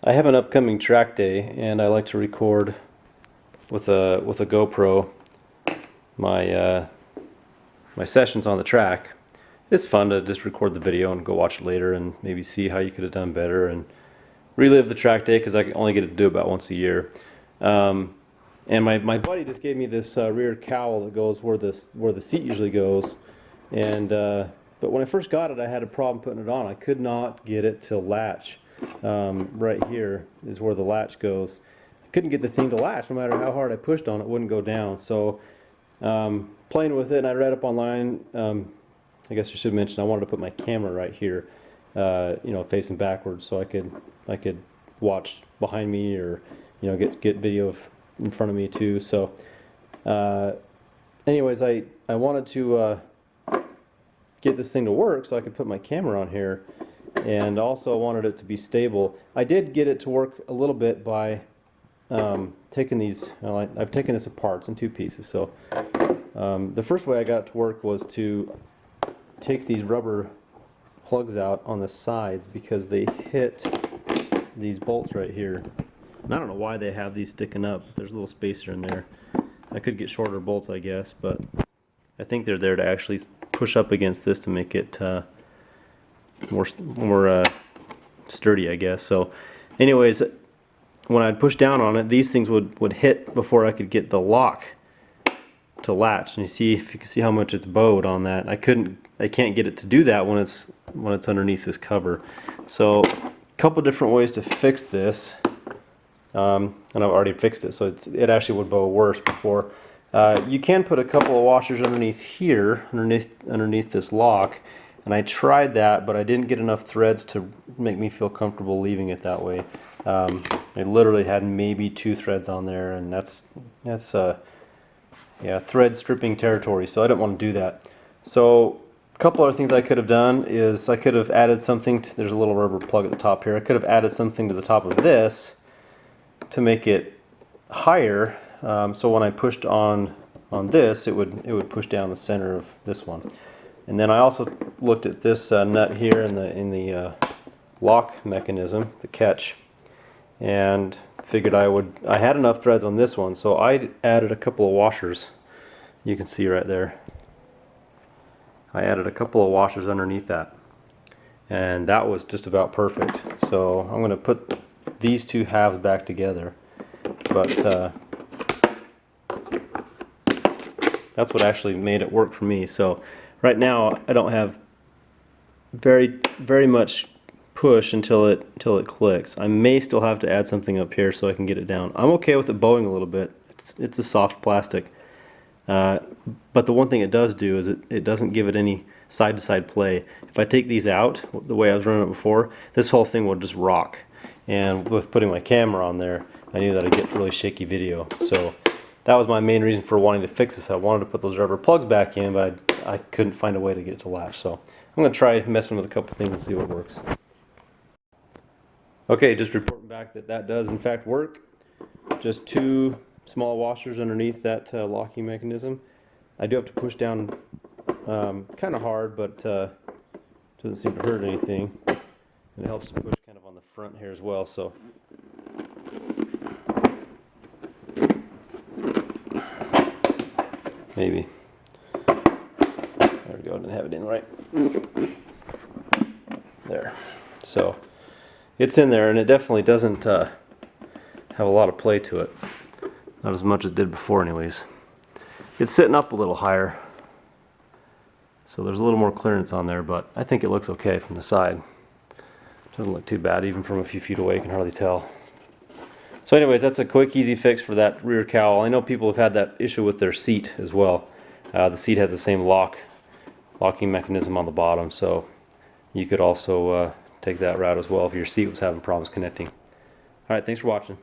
I have an upcoming track day, and I like to record with a GoPro my my sessions on the track. It's fun to just record the video and go watch it later and maybe see how you could have done better and relive the track day, because I only get to do it about once a year. And my buddy just gave me this rear cowl that goes where the seat usually goes, and but when I first got it, I had a problem putting it on. I could not get it to latch. Right here is where the latch goes. I couldn't get the thing to latch. No matter how hard I pushed on it, it wouldn't go down. So playing with it, and I read up online, I guess I should mention I wanted to put my camera right here, you know, facing backwards, so I could watch behind me, or you know, get video in front of me too. So anyways, I wanted to get this thing to work so I could put my camera on here, and also wanted it to be stable. I did get it to work a little bit by taking these, well, I've taken this apart. It's in two pieces. So the first way I got it to work was to take these rubber plugs out on the sides, because they hit these bolts right here. And I don't know why they have these sticking up. There's a little spacer in there. I could get shorter bolts, I guess, but I think they're there to actually push up against this to make it more sturdy, I guess. So anyways, when I'd push down on it, these things would hit before I could get the lock to latch. And you see, if you can see how much it's bowed on that, I can't get it to do that when it's underneath this cover. So a couple different ways to fix this, and I've already fixed it, so it actually would bow worse before. You can put a couple of washers underneath here, underneath this lock, and I tried that, but I didn't get enough threads to make me feel comfortable leaving it that way. I literally had maybe 2 threads on there, and that's yeah, thread stripping territory, so I didn't want to do that. So a couple other things I could have done is I could have added something to, there's a little rubber plug at the top here. I could have added something to the top of this to make it higher, so when I pushed on this, it would push down the center of this one. And then I also looked at this nut here in the lock mechanism, the catch, and figured I had enough threads on this one, so I added a couple of washers. You can see right there. I added a couple of washers underneath that, and that was just about perfect. So I'm going to put these two halves back together, but that's what actually made it work for me. So right now I don't have very much push until it clicks. I may still have to add something up here so I can get it down. I'm okay with it bowing a little bit. It's a soft plastic, but the one thing it does do is it doesn't give it any side-to-side play. If I take these out the way I was running it before, this whole thing will just rock. And with putting my camera on there, I knew that I'd get really shaky video. So that was my main reason for wanting to fix this. I wanted to put those rubber plugs back in, but I couldn't find a way to get it to latch. So I'm going to try messing with a couple things and see what works. Okay, just reporting back that does in fact work. Just 2 small washers underneath that locking mechanism. I do have to push down kind of hard, but doesn't seem to hurt anything. And it helps to push kind of on the front here as well. So maybe. There we go, I didn't have it in right. There. So it's in there, and it definitely doesn't have a lot of play to it. Not as much as it did before anyways. It's sitting up a little higher, so there's a little more clearance on there, but I think it looks okay from the side. Doesn't look too bad, even from a few feet away you can hardly tell. So anyways, that's a quick, easy fix for that rear cowl. I know people have had that issue with their seat as well. The seat has the same locking mechanism on the bottom, so you could also take that route as well if your seat was having problems connecting. Alright, thanks for watching.